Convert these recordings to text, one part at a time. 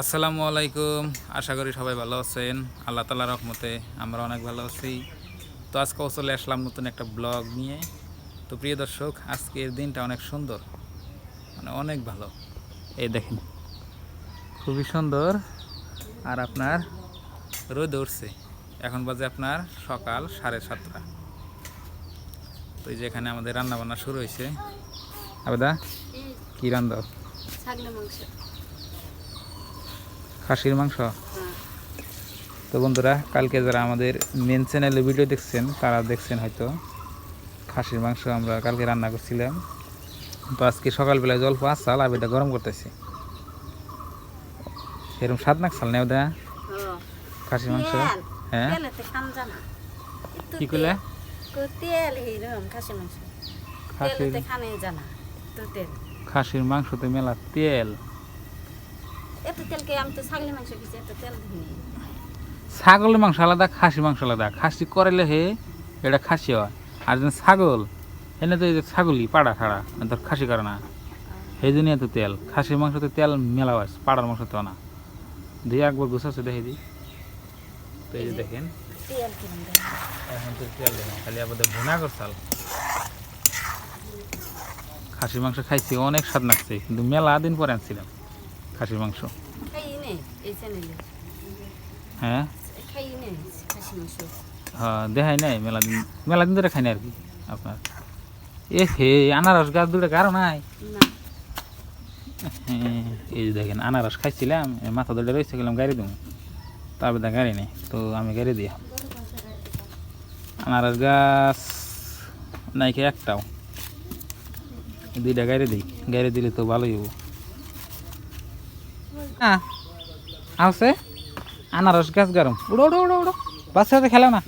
আসসালামু আলাইকুম। আশা করি সবাই ভালো আছেন। আল্লাহ তাআলার রহমতে আমরা অনেক ভালো আছি। তো আজকেও চলে আসলাম নতুন একটা ব্লগ নিয়ে। তো প্রিয় দর্শক, আজকের দিনটা অনেক সুন্দর, মানে অনেক ভালো। এই দেখেন, খুবই সুন্দর। আর আপনার রোদ উঠছে। এখন বাজে আপনার সকাল 7:30। তো এই যে এখানে আমাদের রান্না বান্না শুরু হয়েছে। আবেদা, কি রান্না? ছাগলের মাংস। খাসির মাংস। হ্যাঁ। তো বন্ধুরা, কালকে যারা আমাদের মেন চ্যানেলে ভিডিও দেখছেন তারা দেখছেন হয়তো খাসির মাংস আমরা কালকে রান্না করছিলাম। তো আজকে সকালবেলায় জল পাঁচ চাল আর এটা গরম করতেছি। সেরকম স্বাদ না চাল নেও দা খাসির মাংস। হ্যাঁ, কি করলে? তেল হিরম খাসির মাংস তেলতে খানে জানা তো তেল খাসির মাংসতে মেলা তেল। এত তেলকে আমি তো ছাগলের মাংস খেয়েছি, এত তেল দিই। ছাগলের মাংস আলাদা, খাসির মাংস আলাদা। খাসি করাইলে হে এটা খাসি হয়, আর যেন ছাগল এনে তো এই যে ছাগলই পাড়া ছাড়া ধর খাসি করে না, সেই জন্য এত তেল। খাসির মাংসতে তেল মেলা হয়, পাড়ার মাংসতেও না। দিয়ে একবার গুছাচ্ছে দেখে দিই। তো এই যে দেখেন তেল কিরম দেয় এখন তো তেল দেখেন, খালি আবার ভুনা করছাল। খাসির মাংস খাইছি, অনেক স্বাদ লাগছে, কিন্তু মেলা দিন পরে আনছিলাম খাসির মাংস। খাই নে এই চ্যানেলে। হ্যাঁ খাই নে খাসির মাংস। হ্যাঁ, দেখাই নাই মেলা দিন ধরে খাই না আর কি আপনার। এ হে, আনারস গাছ দুটো গাঢ় নাই। না হ্যাঁ, এই যে দেখেন আনারস খাইছিলাম, মাথা ধরে রয়েছে, গেলাম গাড়ি দেবো, তারপরে তা গাড়ি নেই, তো আমি গাড়ি দিয়া আনারস গাছ নাই খেয়ে একটাও, দুইটা গাড়ি দিই, গাড়ি দিলে তো ভালোই হবো। হ্যাঁ আছে আনারস গাছ গরম, উড়ো উড়ো উড়ো উড়ো, বাচ্চাদের খেলা না,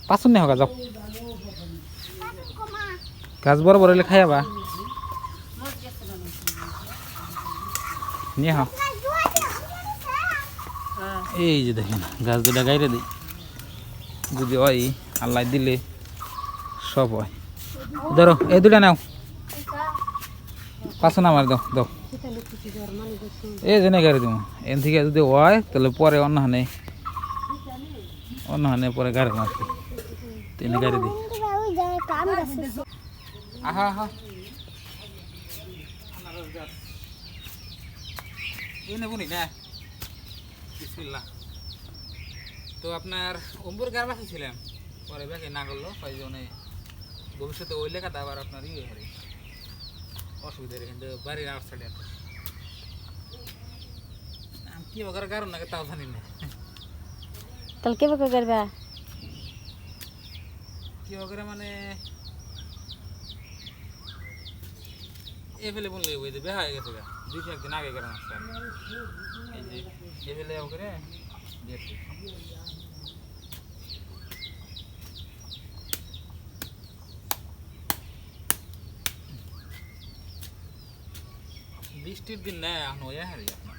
পাঁচুন নেই হোক যাও, গাছ বড় বড় হলে খাইয়াবা নিয়ে হ্যাঁ। এই যে দেখেন গাছ দুটা গাইরে দিই, যদি হয় আল্লাহ দিলে সব হয়। ধরো এই দুটা নাও, পাঁচশো আমার দাও দাও, এই জন্য গাড়ি দেবো। এন থেকে যদি হয় তাহলে পরে অন্য হানে পরে গাড়ি মারছি, তিনি গাড়ি দিই। আহা আহা এই নেবো নি না, বিসমিল্লাহ। তো আপনার অম্বুর গার বাঁচিয়েছিলাম, পরে ব্যাগে না করলো কয়জনে, ভবিষ্যতে ওই লেখাটা আবার আপনার ইয়ে হারে অসুবিধা রে, কিন্তু বাড়ির আউটসাইডে আছে কি ওগার কারণ নাকি তাও জানি না। তাহলে কে বকে করবা কি ওগারে মানে এভেলে বললে ওই যে বেহা হয়ে গেছে গা, 2-1 দিন আগে গেলাম আসছে। এই যে এভেলে ওগারে দিয়েছি। বৃষ্টির দিন না এখন ওই হারি আপনার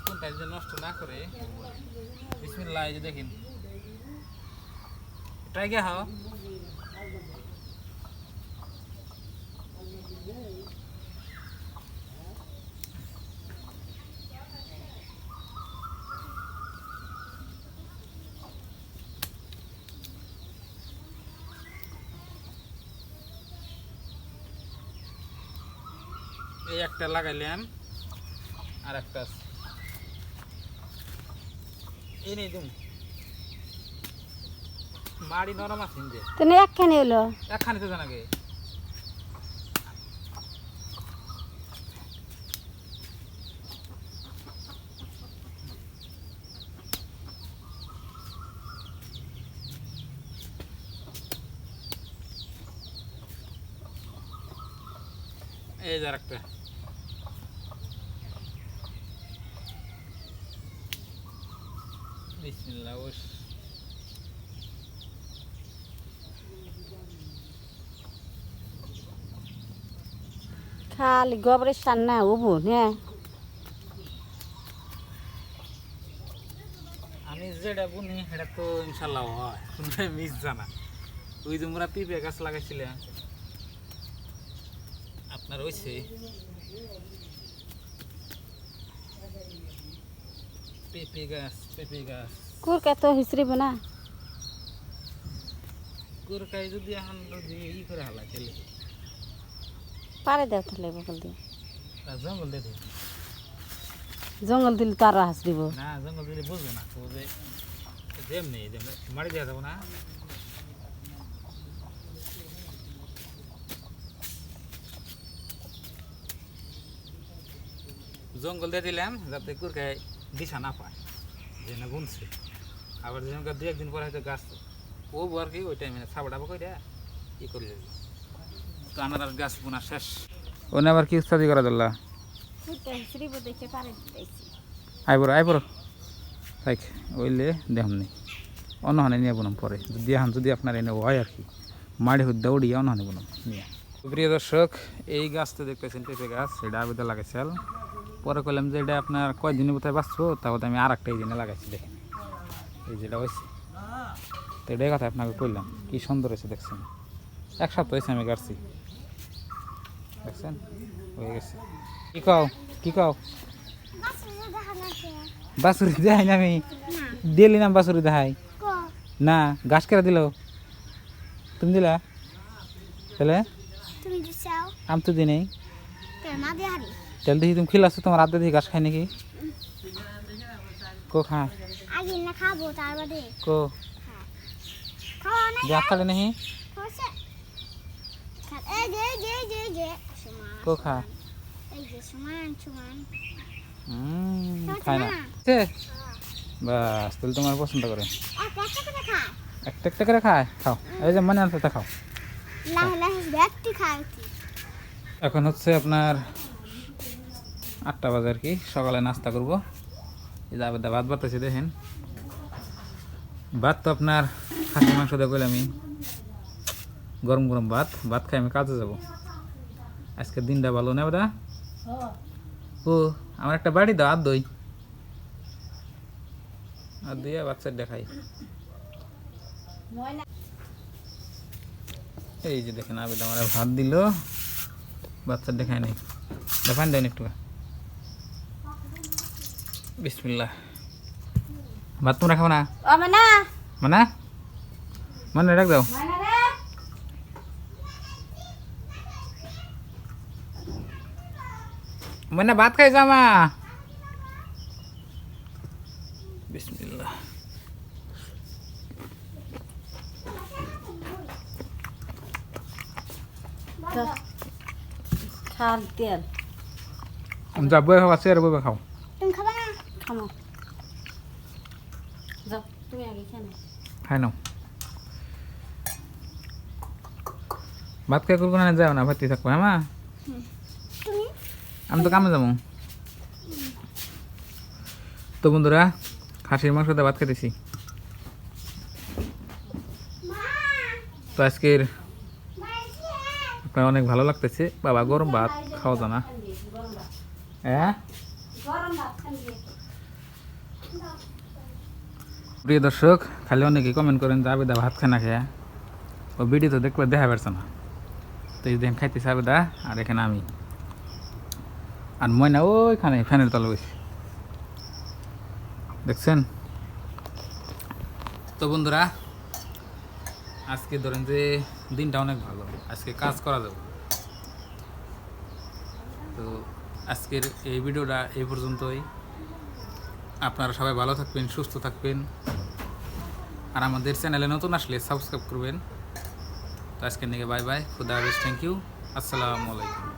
কোনটা যে নষ্ট না করে। বিসমিল্লাহ, এই যে দেখেন ট্রাই গে হাও। এই একটা লাগাইলাম, আর একটা এই নেই তুমি মাড়ি নরম আছেন যে তুমি একখানে হলো একখানি তো জানাগে। এই যে আরেকটা, বিসমিল্লাহ। খালি গোবরের সার না হবো হ্যাঁ। আমি যেটা বুনি সেটা তো ইনশাল্লাহ হয়, কোনো মিস জানা। ওই যে মোরা পিঁপে গাছ লাগাইছিলাম না রয়েছে পেঁপে গাছ কুরকা তো হিসরিব না কুরকাই যদি এখন যদি ই করে হালা চলে পারে দাও তাহলে বকল দিয়ে জঙ্গল দিয়ে জঙ্গল দিলে তো আরো হাসরিব না জঙ্গল দিলে বুঝবে না তো যে যেমনি মারি দেওয়া যাবো না জঙ্গল দিয়ে দিলাম যাতে কুরকায় দিশা না পায় যে না গুনছে আবার যেমন দু একদিন পরে হয়তো গাছ ও আর কি ওই টাইমে সাবা ডাবা করে ই করে দেবে তো আনারস গাছ বোনা শেষ ওনে আবার কি স্টাডি করা দিল্লা কুরকা হিসরিব দেখে পারে দিতেছি আইবর থাক ওইলে দেখাম নেই অনহানে নিয়ে বনাম পরে যদি এখন যদি আপনার এনে হয় আর কি মাড়ি হয়ে দৌড়িয়ে অনহানে বনাম নিয়ে প্রিয় দর্শক এই গাছটা দেখতেছেন পেঁপে গাছ এটা আবেদন লাগাইছিল পরে কইলাম যে এটা আপনার কয়দিনের কোথায় বাঁচবো তারপর আমি আর একটা এই দিনে লাগাইছি দেখেন এই যেটা হয়েছে তো এটাই কথা আপনাকে কইলাম কি সুন্দর হয়েছে দেখছেন এক সপ্তাহ হয়েছে আমি গাছছি দেখছেন হয়ে গেছে কি কও বাসুরি দেখাই না আমি দিলি না বাসুরি দেখাই না গাছ কেটে দিল তুমি দিলা তাহলে তুমি দিছাও আমি তো দিই নেই কেন দিয়ে হারি তাহলে দেখি তুমি খিলাচ্ছ তোমার আদা দিয়ে ঘাস খাই নাকি কো খায় আগে না খাবো তার বাদে কো খাওয়া না দেখ খালে নাকি খাওয়াছে এই যে সমান কো খায় এই যে সমান খায় না বাস তাহলে তোমার পছন্দ করে একটা করে খা একটা করে খায় খাও এই যে মনে আনতে খাও লাহে ব্যক্তি খায় এখন হচ্ছে আপনার 8টা বাজে আর কি সকালে নাস্তা করবো এই যে আবেদা ভাত বাড়তেছি দেখেন ভাত তো আপনার খাসির মাংস দিয়ে করলে আমি গরম গরম ভাত খাই আমি কাজে যাব আজকের দিনটা ভালো না বেদা ও আমার একটা বাড়ি দাও আর দই আর দিয়ে বাচ্চার দেখাই এই যে দেখেন আবেদা আমার ভাত দিল বাচ্চার দেখায় নেই দেখান দেন একটু বিসমিল্লাহ ভাত তোমরা খাবো না ও মানা মানে মানে রাখ দাও মানা রে মানে ভাত খাই জামা বিসমিল্লাহ খাল তেল যা বই খাওয়া চেয়ারে বই খাও তুমি খাবা না খামো যাও তুমি আগে খেয়ে খাই নাও ভাত খাই করবো না যাও না ভাতই থাকবো হ্যাঁ মা তুমি আমি তো কামে যাবো তো বন্ধুরা খাসির মাংস দিয়ে ভাত খেতেছি তো আজকের আপনার অনেক ভালো লাগতেছে বাবা গরম ভাত খাওয়া যায় না হ্যাঁ প্রিয় দর্শক খালি অনেকে কমেন্ট করেন যে আবেদা ভাত খানা খেয়ে ও ভিডিও তো দেখলে দেখা পারছে না তো এই দেখেন খাইতেছে আবেদা আর এখানে আমি আর ময়না ওইখানে ফ্যানের তলে বসে দেখছেন তো বন্ধুরা আজকে ধরেন যে দিনটা অনেক ভালো আজকে কাজ করা যাবে তো আজকের এই ভিডিওটা এই পর্যন্তই আপনারা সবাই ভালো থাকবেন সুস্থ থাকবেন আর আমাদের চ্যানেলে নতুন আসলে সাবস্ক্রাইব করবেন তো আজকের দিকে বাই বাই খুদা হাফেজ থ্যাংক ইউ আসসালামু আলাইকুম